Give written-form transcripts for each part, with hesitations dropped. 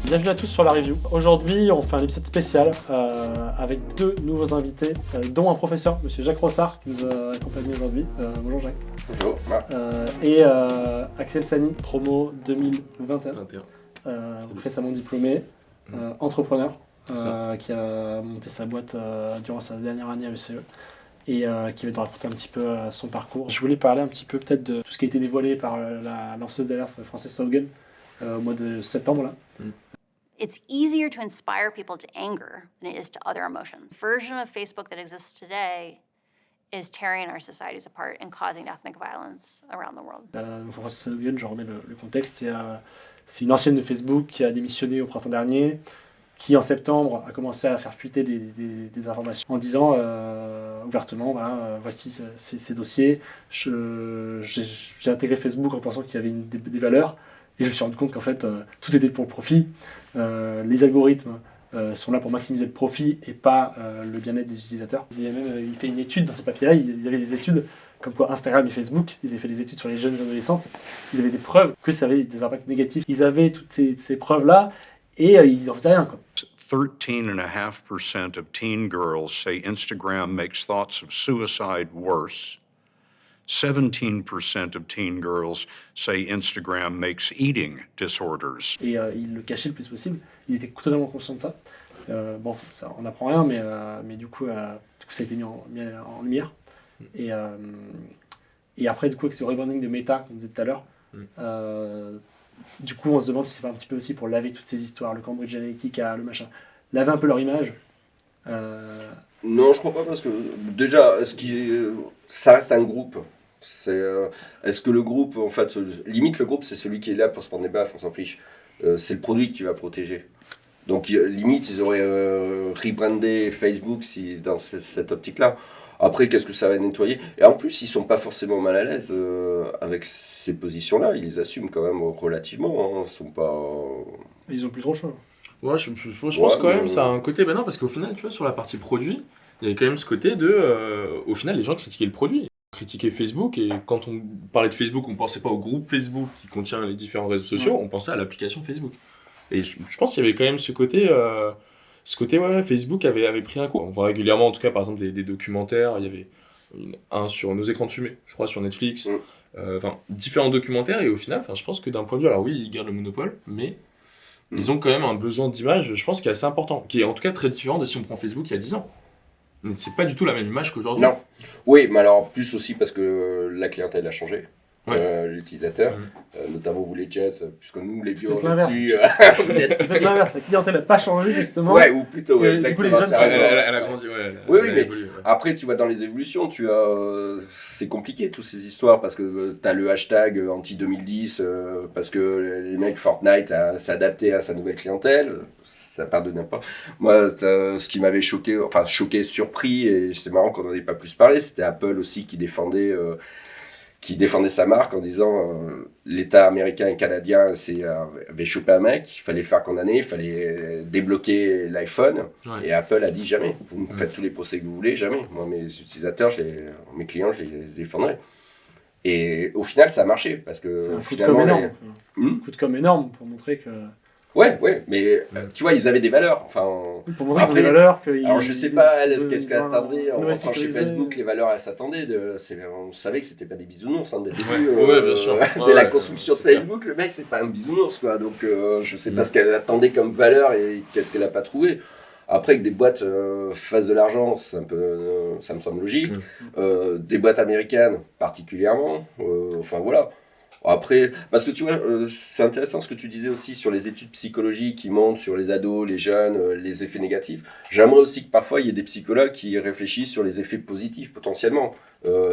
Bienvenue à tous sur la review. Aujourd'hui, on fait un épisode spécial avec deux nouveaux invités, dont un professeur, monsieur Jacques Rossard, qui nous a accompagné aujourd'hui. Bonjour Jacques. Bonjour. Et Axel Sani, promo 2021, 21. récemment diplômé, entrepreneur, qui a monté sa boîte durant sa dernière année à l'ECE. Et qui va nous raconter un petit peu son parcours. Je voulais parler un petit peu peut-être de tout ce qui a été dévoilé par la lanceuse d'alerte Frances Haugen au mois de septembre là. It's easier to inspire people to anger than it is to other emotions. The version of Facebook that exists today is tearing our societies apart and causing ethnic violence around the world. Frances Haugen, je remets le contexte, c'est une ancienne de Facebook qui a démissionné au printemps dernier, qui en septembre a commencé à faire fuiter des informations en disant ouvertement, voilà, voici ces dossiers, j'ai intégré Facebook en pensant qu'il y avait des valeurs, et je me suis rendu compte qu'en fait tout était pour le profit, les algorithmes sont là pour maximiser le profit et pas le bien-être des utilisateurs. Il fait une étude dans ce papier-là, il y avait des études comme quoi Instagram et Facebook, ils avaient fait des études sur les jeunes adolescentes, ils avaient des preuves que ça avait des impacts négatifs. Ils avaient toutes ces preuves-là, et ils en faisaient rien, quoi. 13.5% of teen girls say Instagram makes thoughts of suicide worse. 17% of teen girls say Instagram makes eating disorders. Et ils le cachaient le plus possible. Ils étaient totalement conscients de ça. Bon, ça, on n'apprend rien, mais du coup, ça a été mis en lumière. Et après, du coup, avec ce rebranding de Meta qu'on disait tout à l'heure, du coup, on se demande si c'est pas un petit peu aussi pour laver toutes ces histoires, le Cambridge Analytica, le machin, laver un peu leur image. Non, je crois pas, parce que déjà, ça reste un groupe. Est-ce que le groupe, en fait, limite le groupe, c'est celui qui est là pour se prendre des baffes, on s'en fiche. C'est le produit que tu vas protéger. Donc limite, ils auraient rebrandé Facebook dans cette optique-là. Après, qu'est-ce que ça va nettoyer? Et en plus, ils sont pas forcément mal à l'aise avec ces positions-là. Ils les assument quand même relativement. Ils sont pas. Ils ont plus trop le choix. Ouais, je pense quand même, ça a un côté. Ben non, parce qu'au final, tu vois, sur la partie produit, il y avait quand même ce côté de. Au final, les gens critiquaient le produit. Critiquaient Facebook, et quand on parlait de Facebook, on pensait pas au groupe Facebook qui contient les différents réseaux sociaux, on pensait à l'application Facebook. Et je pense qu'il y avait quand même ce côté, ouais, Facebook avait pris un coup. On voit régulièrement, en tout cas, par exemple, des documentaires. Il y avait un sur nos écrans de fumée, je crois, sur Netflix. Différents documentaires, et au final, je pense que d'un point de vue, alors oui, ils gardent le monopole, mais ils ont quand même un besoin d'image, je pense, qui est assez important, qui est en tout cas très différent de si on prend Facebook il y a 10 ans. Mais c'est pas du tout la même image qu'aujourd'hui. Non. Oui, mais alors plus aussi parce que la clientèle a changé. Ouais. L'utilisateur, notamment vous les Jets, puisque nous les vieux on est dessus. C'est l'inverse, la clientèle n'a pas changé justement. Ouais, ou plutôt, exactement. Du coup, elle a grandi, ouais. Oui, mais évolué, ouais. Après, tu vois, dans les évolutions, c'est compliqué, toutes ces histoires, parce que tu as le hashtag anti-2010, parce que les mecs, Fortnite s'est adapté à sa nouvelle clientèle, ça part de n'importe. Moi, ce qui m'avait choqué, surpris, et c'est marrant qu'on n'en ait pas plus parlé, c'était Apple aussi qui défendait sa marque en disant l'État américain et canadien avait chopé un mec, il fallait le faire condamner, il fallait débloquer l'iPhone, et Apple a dit jamais, vous me faites tous les procès que vous voulez, jamais. Moi, mes utilisateurs, mes clients, je les défendrai. Et au final, ça a marché, parce que c'est un coup finalement... coup de com' énorme pour montrer que... Ouais, mais tu vois, ils avaient des valeurs. Enfin, pour montrer qu'ils ont des valeurs. Alors je sais pas, qu'est-ce qu'elle attendait en rentrant chez Facebook, les valeurs elles s'attendaient. On savait que c'était pas des bisounours dès le début. Bien sûr. Dès la construction de Facebook, le mec c'est pas un bisounours quoi. Donc je sais pas ce qu'elle attendait comme valeur et qu'est-ce qu'elle a pas trouvé. Après que des boîtes fassent de l'argent, ça me semble logique. Des boîtes américaines particulièrement. Enfin voilà. Après, parce que tu vois, c'est intéressant ce que tu disais aussi sur les études psychologiques qui montrent sur les ados, les jeunes, les effets négatifs. J'aimerais aussi que parfois il y ait des psychologues qui réfléchissent sur les effets positifs potentiellement.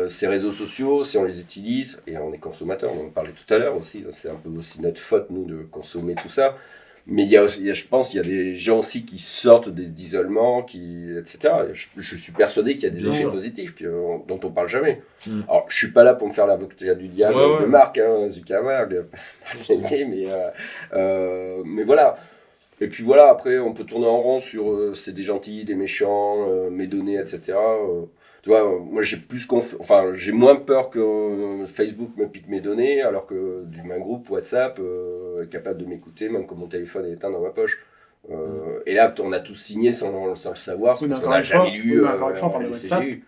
Ces réseaux sociaux, si on les utilise, et on est consommateur, on en parlait tout à l'heure aussi, c'est un peu aussi notre faute, nous, de consommer tout ça. Mais je pense qu'il y a des gens aussi qui sortent d'isolement, etc. Je suis persuadé qu'il y a des effets positifs dont on ne parle jamais. Alors, je ne suis pas là pour me faire l'avocat du diable de Mark Zuckerberg, mais voilà. Et puis voilà, après, on peut tourner en rond sur c'est des gentils, des méchants, mes données, etc. Tu vois, moi j'ai moins peur que Facebook me pique mes données, alors que du même groupe WhatsApp est capable de m'écouter, même quand mon téléphone est éteint dans ma poche. Et là, on a tous signé sans le savoir, Oui, mais parce qu'on encore n'a une fois- jamais lu oui, mais encore une fois, on parle de les WhatsApp. CGU.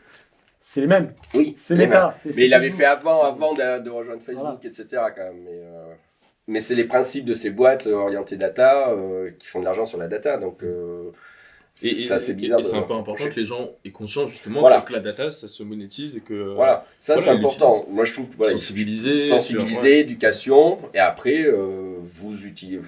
C'est les mêmes. Oui, C'est les l'État. mêmes. Mais il l'avait fait avant de rejoindre Facebook, Voilà. etc. quand même. Mais c'est les principes de ces boîtes orientées data qui font de l'argent sur la data. Donc, c'est assez bizarre. Et c'est un peu de important toucher. que les gens aient conscience justement Voilà. que la data, ça se monétise et que... Voilà, ça voilà, c'est ils important. l'utilisent. Moi je trouve Sensibiliser, éducation, et après vous utilisez.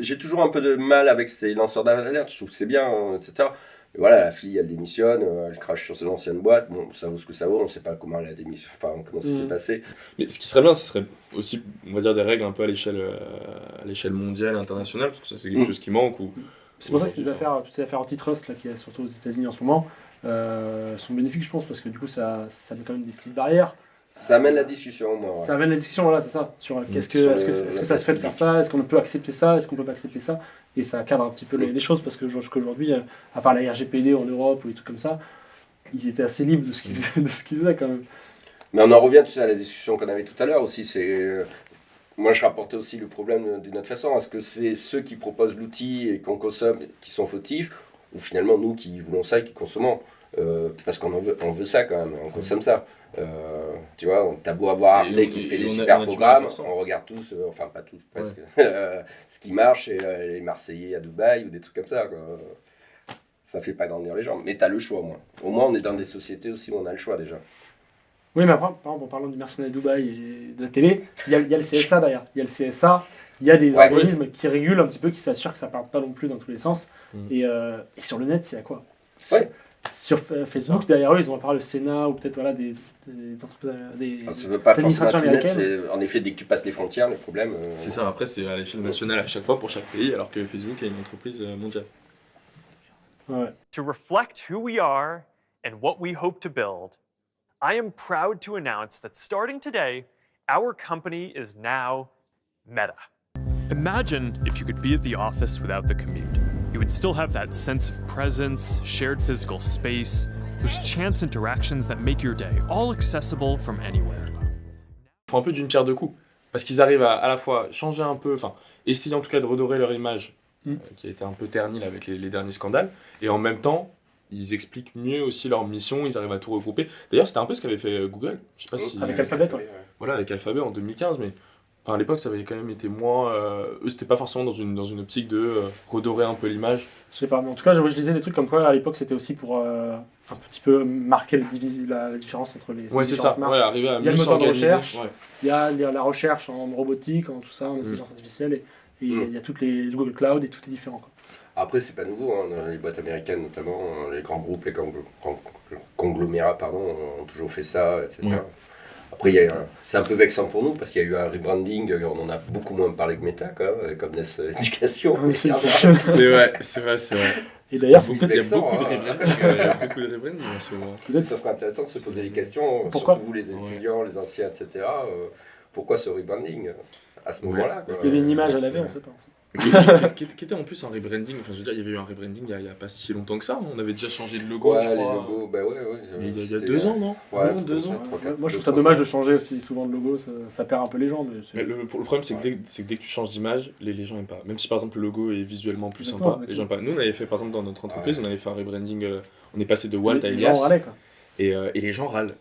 J'ai toujours un peu de mal avec ces lanceurs d'alerte. Je trouve que c'est bien, etc. Mais voilà, la fille elle démissionne, elle crache sur ses anciennes boîtes. Bon, ça vaut ce que ça vaut. On ne sait pas comment elle a démissionné, enfin comment ça s'est passé. Mais ce qui serait bien, ce serait aussi, on va dire, des règles un peu à l'échelle mondiale, internationale, parce que ça c'est quelque chose qui manque. C'est pour ça que toutes ces affaires antitrust là, qu'il y a surtout aux États-Unis en ce moment sont bénéfiques, je pense, parce que du coup ça met quand même des petites barrières. Ça amène la discussion au moins. Ouais. Ça amène la discussion, voilà, c'est ça. Sur est-ce que ça se fait de faire ça, est-ce qu'on peut accepter ça, est-ce qu'on peut pas accepter ça, et ça cadre un petit peu les choses, parce que jusqu'aujourd'hui, à part la RGPD en Europe ou des trucs comme ça, ils étaient assez libres de ce qu'ils faisaient quand même. Mais on en revient tu sais, à la discussion qu'on avait tout à l'heure aussi. Moi, je rapportais aussi le problème d'une autre façon. Est-ce que c'est ceux qui proposent l'outil et qu'on consomme qui sont fautifs, ou finalement nous qui voulons ça et qui consommons parce qu'on veut ça quand même, on consomme ça. Tu vois, t'as beau avoir Arte qui fait des super programmes, on regarde tous, enfin pas tous presque, ce qui marche, et les Marseillais à Dubaï ou des trucs comme ça. Quoi. Ça fait pas grandir les gens, mais t'as le choix au moins. Au moins, on est dans des sociétés aussi où on a le choix déjà. Oui, mais après, par exemple, en parlant du mercenaire Dubaï et de la télé, il y a le CSA derrière. Il y a le CSA, il y a des organismes qui régulent un petit peu, qui s'assurent que ça ne parte pas non plus dans tous les sens. Et sur le net, c'est à quoi Sur Facebook, derrière eux, ils ont parlé le Sénat ou peut-être voilà, des ça veut pas forcément administrations tout net, américaines. en effet, dès que tu passes les frontières, les problèmes... C'est ça, après c'est à l'échelle nationale à chaque fois pour chaque pays, alors que Facebook est une entreprise mondiale. Ouais. To reflect who we are and what we hope to build, I am proud to announce that starting today, our company is now Meta. Imagine if you could be at the office without the commute. You would still have that sense of presence, shared physical space, those chance interactions that make your day, all accessible from anywhere. Ils font un peu d'une pierre deux coups, parce qu'ils arrivent à la fois changer un peu, enfin essayer en tout cas de redorer leur image, qui a été un peu ternie là, avec les derniers scandales, et en même temps, ils expliquent mieux aussi leur mission, ils arrivent à tout regrouper. D'ailleurs, c'était un peu ce qu'avait fait Google, je sais pas si... Avec Alphabet, ouais. Voilà, avec Alphabet en 2015, mais enfin, à l'époque, ça avait quand même été moins... eux, c'était pas forcément dans une optique de redorer un peu l'image. Je sais pas, mais en tout cas, je disais des trucs comme quoi à l'époque c'était aussi pour un petit peu marquer la différence entre les. Ouais, c'est ça, marques. ouais, arriver à Il y a mieux le moteur de s'organiser. recherche, il y a la recherche en robotique, en tout ça, en intelligence artificielle, et il y a toutes les Google Cloud et tout est différent. Quoi. Après, c'est pas nouveau, hein, les boîtes américaines notamment, les grands groupes, les conglomérats, ont toujours fait ça, etc. Ouais. Après, c'est un peu vexant pour nous parce qu'il y a eu un rebranding, on en a beaucoup moins parlé que Meta, comme NES Éducation. C'est vrai. Et d'ailleurs, il y a beaucoup de rebranding en ce moment. Peut-être ça serait intéressant de se poser les questions, pourquoi surtout vous les étudiants, les anciens, etc. Pourquoi ce rebranding à ce moment-là Parce qu'il y avait une image à laver, on ne sait pas. qui était en plus un rebranding, enfin je veux dire, il y avait eu un rebranding il y a pas si longtemps que ça, on avait déjà changé de logo, je crois. Les logos, bah ouais. Il y a 2 ans, non? Ouais, 2 ans. Moi je trouve ça dommage de changer aussi souvent de logo, ça perd un peu les gens. Mais le problème c'est que dès que tu changes d'image, les gens aiment pas. Même si par exemple le logo est visuellement plus sympa, les gens aiment pas. Nous on avait fait par exemple dans notre entreprise, on avait fait un rebranding, on est passé de Walt à Elias. Gens râlaient, quoi. Et les gens râlent.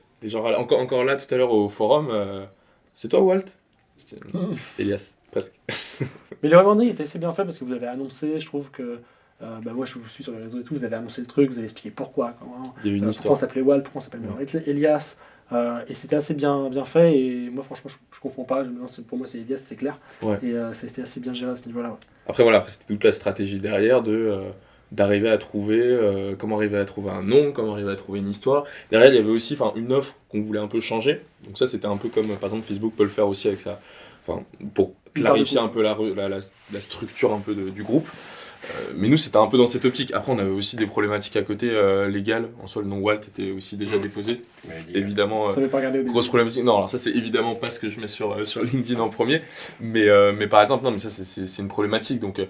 Encore là tout à l'heure au forum, c'est toi Walt? Elias, presque. Mais le rebranding était assez bien fait parce que vous avez annoncé, je trouve que. Moi je vous suis sur les réseaux et tout, vous avez annoncé le truc, vous avez expliqué pourquoi. Il y avait une pourquoi on s'appelait Walt, pourquoi on s'appelle Elias. Et c'était assez bien fait et moi franchement je confonds pas, pour moi c'est Elias, c'est clair. Ouais. Et c'était assez bien géré à ce niveau-là. Ouais. Après c'était toute la stratégie derrière d'arriver à trouver comment arriver à trouver un nom, comment arriver à trouver une histoire. Derrière il y avait aussi une offre qu'on voulait un peu changer. Donc ça c'était un peu comme par exemple Facebook peut le faire aussi avec ça. Pour clarifier un peu la structure un peu du groupe. Mais nous, c'était un peu dans cette optique. Après, on avait aussi des problématiques à côté légales. En soi, le nom Walt était aussi déjà déposé. Évidemment, grosse problématique. Non, alors ça, c'est évidemment pas ce que je mets sur LinkedIn en premier. Mais par exemple, non, mais ça, c'est une problématique. Donc,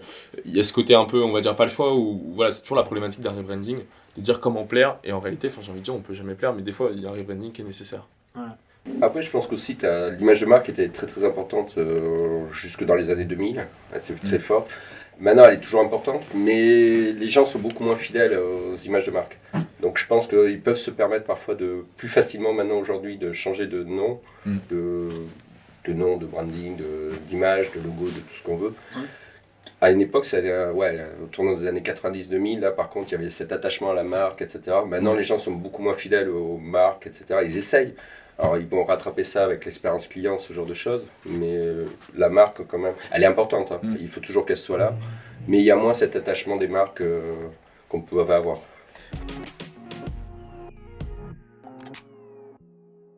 il y a ce côté un peu, on va dire, pas le choix, où voilà, c'est toujours la problématique d'un rebranding. de dire comment plaire, et en réalité, j'ai envie de dire, on peut jamais plaire, mais des fois, il y a un rebranding qui est nécessaire. Après, je pense qu'aussi, l'image de marque était très très importante jusque dans les années 2000. Elle était très forte. Maintenant, elle est toujours importante, mais les gens sont beaucoup moins fidèles aux images de marque. Donc, je pense qu'ils peuvent se permettre parfois plus facilement maintenant aujourd'hui de changer de nom, de nom, de branding, d'image, de logo, de tout ce qu'on veut. À une époque, au tournant des années 90-2000, là par contre, il y avait cet attachement à la marque, etc. Maintenant, les gens sont beaucoup moins fidèles aux marques, etc. Ils essayent. Alors, ils vont rattraper ça avec l'expérience client, ce genre de choses. Mais la marque, quand même, elle est importante. Hein. Il faut toujours qu'elle soit là. Mais il y a moins cet attachement des marques qu'on peut avoir.